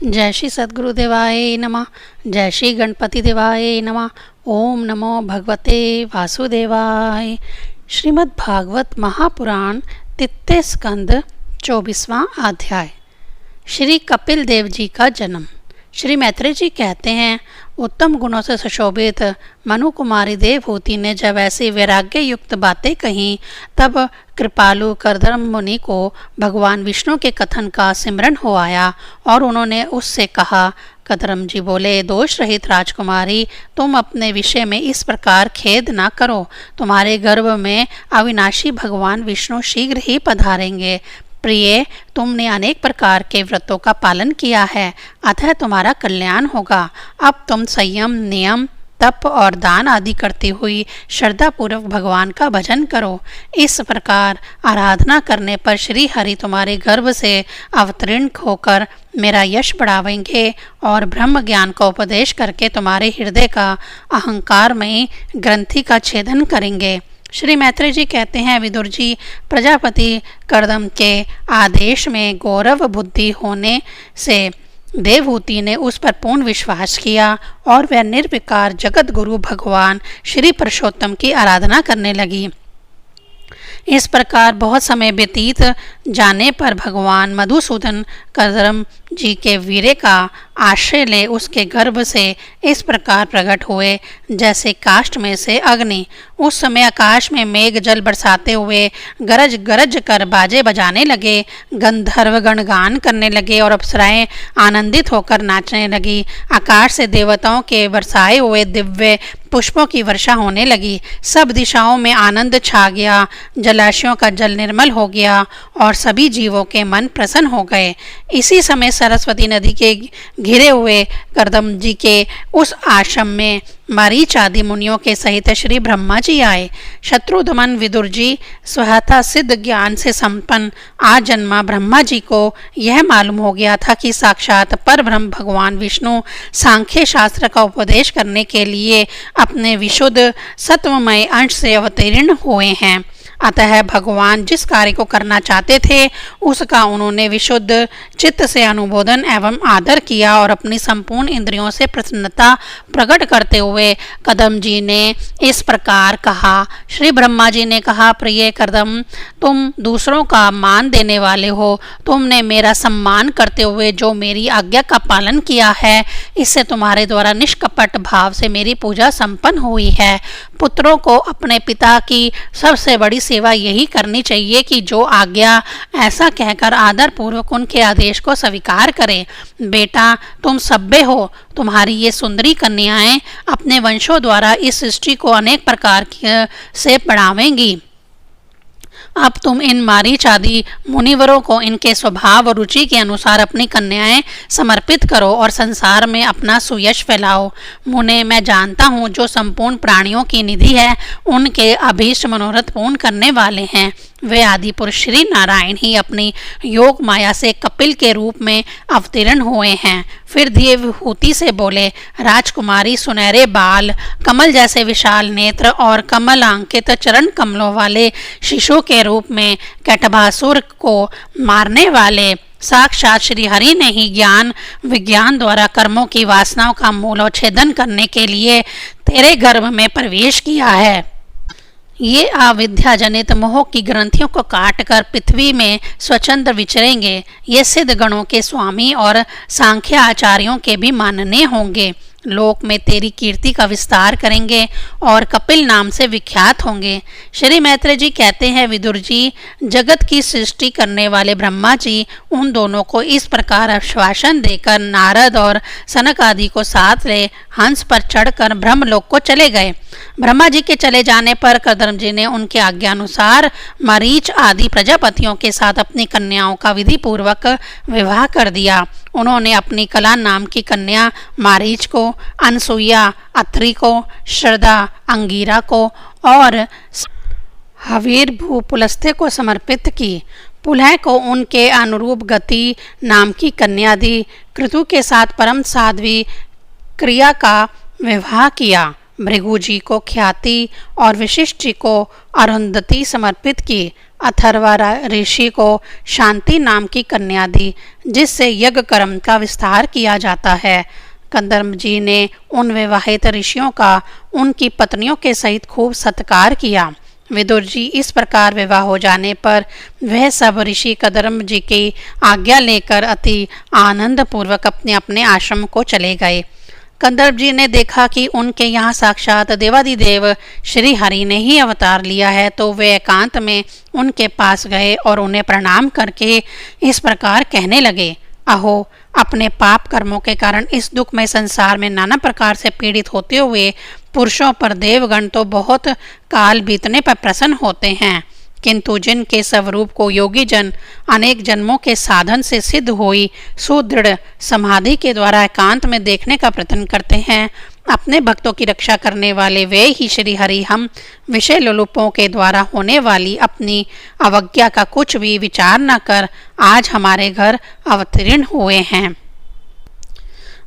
जय श्री सद्गुरुदेवाय नमः। जय श्री गणपति देवाय नमः। ओम नमो भगवते वासुदेवाय। श्रीमद् भागवत महापुराण तृतीय स्कंद 24वां अध्याय। श्री कपिल देव जी का जन्म। श्री मैत्रेय जी कहते हैं, उत्तम गुणों से सुशोभित मनु कुमारी देवहूति ने जब ऐसी वैराग्य युक्त बातें कहीं, तब कृपालु करदम मुनि को भगवान विष्णु के कथन का सिमरन हो आया और उन्होंने उससे कहा। करदम जी बोले, दोष रहित राजकुमारी, तुम अपने विषय में इस प्रकार खेद ना करो। तुम्हारे गर्भ में अविनाशी भगवान विष्णु शीघ्र ही पधारेंगे। प्रिय, तुमने अनेक प्रकार के व्रतों का पालन किया है, अतः तुम्हारा कल्याण होगा। अब तुम संयम, नियम, तप और दान आदि करती हुई श्रद्धापूर्वक भगवान का भजन करो। इस प्रकार आराधना करने पर श्री हरि तुम्हारे गर्भ से अवतीर्ण होकर मेरा यश बढ़ावेंगे और ब्रह्म ज्ञान का उपदेश करके तुम्हारे हृदय का अहंकारमयी ग्रंथि का छेदन करेंगे। श्री मैत्रेय जी कहते हैं, विदुर जी, प्रजापति करदम के आदेश में गौरव बुद्धि होने से देवहूति ने उस पर पूर्ण विश्वास किया और वह निर्विकार जगत गुरु भगवान श्री पुरुषोत्तम की आराधना करने लगी। इस प्रकार बहुत समय व्यतीत जाने पर भगवान मधुसूदन करदम जी के वीर्य का आश्रय ले उसके गर्भ से इस प्रकार प्रकट हुए जैसे काष्ठ में से अग्नि। उस समय आकाश में मेघ जल बरसाते हुए गरज गरज कर बाजे बजाने लगे, गंधर्व गणगान करने लगे और अप्सराएं आनंदित होकर नाचने लगी। आकाश से देवताओं के बरसाए हुए दिव्य पुष्पों की वर्षा होने लगी। सब दिशाओं में आनंद छा गया, जलाशयों का जल निर्मल हो गया और सभी जीवों के मन प्रसन्न हो गए। इसी समय सरस्वती नदी के घिरे हुए करदम जी के उस आश्रम में मरीच आदि मुनियों के सहित श्री ब्रह्मा जी आए। शत्रुदमन विदुर जी स्वतः सिद्ध ज्ञान से संपन्न आजन्मा ब्रह्मा जी को यह मालूम हो गया था कि साक्षात पर ब्रह्म भगवान विष्णु सांख्य शास्त्र का उपदेश करने के लिए अपने विशुद्ध सत्वमय अंश से अवतीर्ण हुए हैं। अतः भगवान जिस कार्य को करना चाहते थे उसका उन्होंने विशुद्ध चित्त से अनुमोदन एवं आदर किया और अपनी संपूर्ण इंद्रियों से प्रसन्नता प्रकट करते हुए करदम जी ने इस प्रकार कहा। श्री ब्रह्मा जी ने कहा, प्रिय करदम, तुम दूसरों का मान देने वाले हो। तुमने मेरा सम्मान करते हुए जो मेरी आज्ञा का पालन किया है, इससे तुम्हारे द्वारा निष्कपट भाव से मेरी पूजा संपन्न हुई है। पुत्रों को अपने पिता की सबसे बड़ी सेवा यही करनी चाहिए कि जो आज्ञा ऐसा कहकर आदर पूर्वक उनके आदेश को स्वीकार करें। बेटा, तुम सभ्य हो। तुम्हारी ये सुंदरी कन्याएं अपने वंशों द्वारा इस सृष्टि को अनेक प्रकार से बढ़ावेंगी। अब तुम इन मारीच आदि मुनिवरों को इनके स्वभाव और रुचि के अनुसार अपनी कन्याएं समर्पित करो और संसार में अपना सुयश फैलाओ। मुने, मैं जानता हूँ जो संपूर्ण प्राणियों की निधि है, उनके अभीष्ट मनोरथ पूर्ण करने वाले हैं। वे आदि पुरुष श्री नारायण ही अपनी योग माया से कपिल के रूप में अवतीर्ण हुए हैं। फिर देवहूति से बोले, राजकुमारी, सुनहरे बाल, कमल जैसे विशाल नेत्र और कमल अंकित चरण कमलों वाले शिशु के रूप में कैटभासुर को मारने वाले साक्षात श्री हरि ने ही ज्ञान विज्ञान द्वारा कर्मों की वासनाओं का मूलोच्छेदन करने के लिए तेरे गर्भ में प्रवेश किया है। ये अविद्या जनित मोह की ग्रंथियों को काटकर पृथ्वी में स्वच्छंद विचरेंगे। ये सिद्ध गणों के स्वामी और सांख्य आचार्यों के भी माननीय होंगे। लोक में तेरी कीर्ति का विस्तार करेंगे और कपिल नाम से विख्यात होंगे। श्री मैत्रेय जी कहते हैं, विदुर जी, जगत की सृष्टि करने वाले ब्रह्मा जी उन दोनों को इस प्रकार आश्वासन देकर नारद और सनक आदि को साथ ले हंस पर चढ़कर ब्रह्मलोक को चले गए। ब्रह्मा जी के चले जाने पर करदम जी ने उनके आज्ञानुसार मरीच आदि प्रजापतियों के साथ अपनी कन्याओं का विधि पूर्वक विवाह कर दिया। उन्होंने अपनी कला नाम की कन्या मारीच को, अनसुईया अत्रि को, श्रद्धा अंगीरा को और हवीर भूपुलस्त्य को समर्पित की। पुलह को उनके अनुरूप गति नाम की कन्या दी। क्रतु के साथ परम साध्वी क्रिया का विवाह किया। भृगु जी को ख्याति और विशिष्ट जी को अरुंधति समर्पित की। अथर्वा ऋषि को शांति नाम की कन्या दी, जिससे यज्ञ कर्म का विस्तार किया जाता है। कंदर्प जी ने उन विवाहित ऋषियों का उनकी पत्नियों के सहित खूब सत्कार किया। विदुर जी इस प्रकार विवाह हो जाने पर वह सब ऋषि कंदर्प जी की आज्ञा लेकर अति आनंद पूर्वक अपने अपने आश्रम को चले गए। कंदर्प जी ने देखा कि उनके यहाँ साक्षात देवादिदेव श्री हरि ने ही अवतार लिया है, तो वे एकांत में उनके पास गए और उन्हें प्रणाम करके इस प्रकार कहने लगे, अहो, अपने पाप कर्मों के कारण इस दुखमय संसार में नाना प्रकार से पीड़ित होते हुए पुरुषों पर देवगण तो बहुत काल बीतने पर प्रसन्न होते हैं, किंतु जिनके स्वरूप को योगी जन अनेक जन्मों के साधन से सिद्ध हुई सुदृढ़ समाधि के द्वारा एकांत में देखने का प्रयत्न करते हैं, अपने भक्तों की रक्षा करने वाले वे ही श्री हरि हम विषय लोलुपों के द्वारा होने वाली अपनी अवज्ञा का कुछ भी विचार न कर आज हमारे घर अवतीर्ण हुए हैं।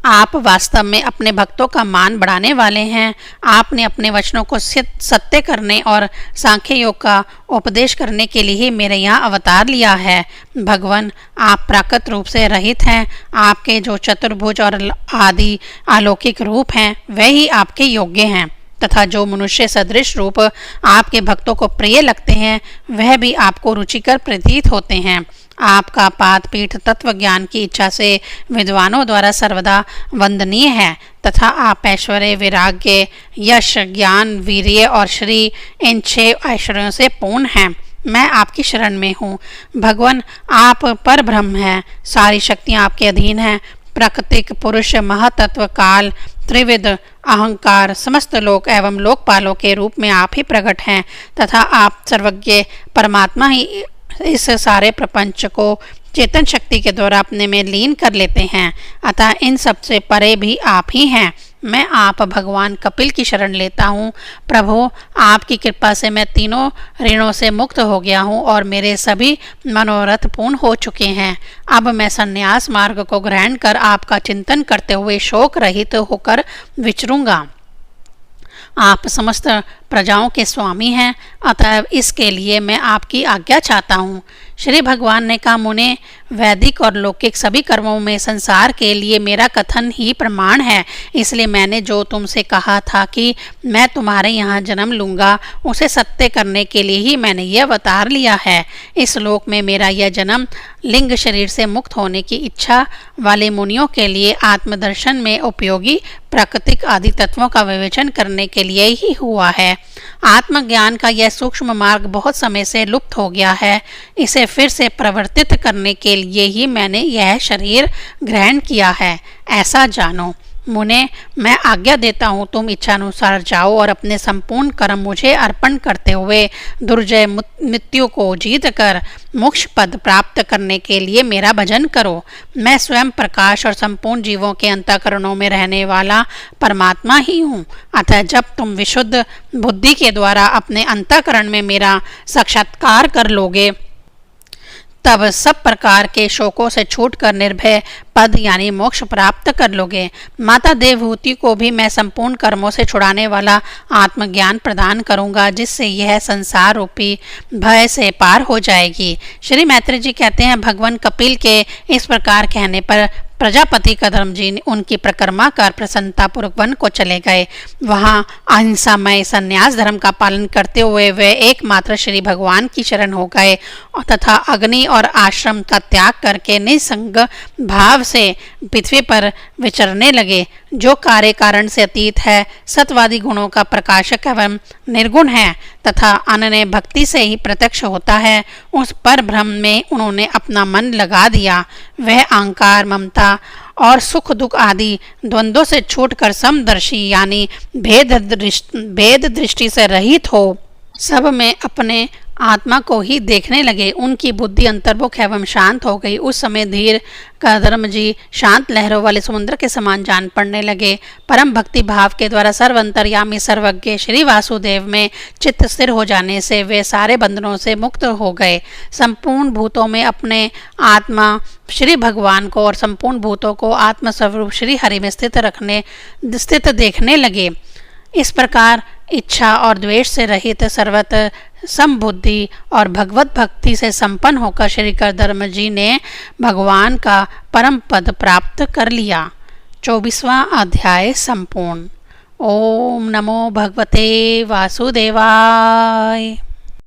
आप वास्तव में अपने भक्तों का मान बढ़ाने वाले हैं। आपने अपने वचनों को सत्य करने और सांख्य योग का उपदेश करने के लिए ही मेरे यहाँ अवतार लिया है। भगवान, आप प्राकृत रूप से रहित हैं। आपके जो चतुर्भुज और आदि अलौकिक रूप हैं वह ही आपके योग्य हैं, तथा जो मनुष्य सदृश रूप आपके भक्तों को प्रिय लगते हैं वह भी आपको रुचिकर प्रतीत होते हैं। आपका पाद पीठ तत्व ज्ञान की इच्छा से विद्वानों द्वारा सर्वदा वंदनीय है, तथा आप ऐश्वर्य, वैराग्य, यश, ज्ञान, वीर्य और श्री इन 6 ऐश्वर्यों से पूर्ण हैं। मैं आपकी शरण में हूँ। भगवान, आप पर ब्रह्म हैं, सारी शक्तियाँ आपके अधीन हैं। प्राकृतिक पुरुष, महातत्व, काल, त्रिविध, अहंकार, समस्त लोक एवं लोकपालों के रूप में आप ही प्रकट हैं, तथा आप सर्वज्ञ परमात्मा ही इस सारे प्रपंच को चेतन शक्ति के द्वारा अपने में लीन कर लेते हैं। अतः इन सबसे परे भी आप ही हैं। मैं आप भगवान कपिल की शरण लेता हूँ। प्रभु, आपकी कृपा से मैं तीनों ऋणों से मुक्त हो गया हूँ और मेरे सभी मनोरथ पूर्ण हो चुके हैं। अब मैं संन्यास मार्ग को ग्रहण कर आपका चिंतन करते हुए शोक रहित होकर विचरूंगा। आप समस्त प्रजाओं के स्वामी हैं, अतः इसके लिए मैं आपकी आज्ञा चाहता हूँ। श्री भगवान ने कहा, मुने, वैदिक और लौकिक सभी कर्मों में संसार के लिए मेरा कथन ही प्रमाण है। इसलिए मैंने जो तुमसे कहा था कि मैं तुम्हारे यहाँ जन्म लूँगा, उसे सत्य करने के लिए ही मैंने यह अवतार लिया है। इस लोक में मेरा यह जन्म लिंग शरीर से मुक्त होने की इच्छा वाले मुनियों के लिए आत्मदर्शन में उपयोगी प्राकृतिक आदि तत्वों का विवेचन करने के लिए ही हुआ है। आत्मज्ञान का यह सूक्ष्म मार्ग बहुत समय से लुप्त हो गया है। इसे फिर से प्रवर्तित करने के लिए ही मैंने यह शरीर ग्रहण किया है, ऐसा जानो। मुने, मैं आज्ञा देता हूँ, तुम इच्छानुसार जाओ और अपने संपूर्ण कर्म मुझे अर्पण करते हुए दुर्जय मृत्यु को जीत कर मोक्ष पद प्राप्त करने के लिए मेरा भजन करो। मैं स्वयं प्रकाश और संपूर्ण जीवों के अंतःकरणों में रहने वाला परमात्मा ही हूँ। अतः जब तुम विशुद्ध बुद्धि के द्वारा अपने अंतःकरण में मेरा साक्षात्कार कर लोगे, तब सब प्रकार के शोकों से छूटकर निर्भय पद यानी मोक्ष प्राप्त कर लोगे। माता देवहूति को भी मैं संपूर्ण कर्मों से छुड़ाने वाला आत्मज्ञान प्रदान करूंगा, जिससे यह संसार रूपी भय से पार हो जाएगी। श्री मैत्री जी कहते हैं, भगवान कपिल के इस प्रकार कहने पर प्रजापति कंदर्प जी ने उनकी परिक्रमा कर प्रसन्नतापूर्वक वन को चले गए। वहाँ अहिंसामय संन्यास धर्म का पालन करते हुए वे एकमात्र श्री भगवान की शरण हो गए तथा अग्नि और आश्रम का त्याग करके निसंग भाव से पृथ्वी पर विचरने लगे। जो कार्य कारण से अतीत है, सत्वादी गुणों का प्रकाशक एवं निर्गुण है तथा अनन्य भक्ति से ही प्रत्यक्ष होता है, उस पर ब्रह्म में उन्होंने अपना मन लगा दिया। वह अहंकार, ममता और सुख दुख आदि द्वंद्वों से छूटकर समदर्शी यानी भेद दृष्टि से रहित हो सब में अपने आत्मा को ही देखने लगे। उनकी बुद्धि अंतर्मुख एवं शांत हो गई। उस समय धीर कंदर्प जी शांत लहरों वाले समुद्र के समान जान पड़ने लगे। परम भक्ति भाव के द्वारा सर्वंतर्यामी सर्वज्ञ श्री वासुदेव में चित्त स्थिर हो जाने से वे सारे बंधनों से मुक्त हो गए। संपूर्ण भूतों में अपने आत्मा श्री भगवान को और संपूर्ण भूतों को आत्मस्वरूप श्री हरि में स्थित देखने लगे। इस प्रकार इच्छा और द्वेष से रहित समबुद्धि और भगवत भक्ति से संपन्न होकर श्री करधर्म जी ने भगवान का परम पद प्राप्त कर लिया। 24वां अध्याय संपूर्ण। ओम नमो भगवते वासुदेवाय।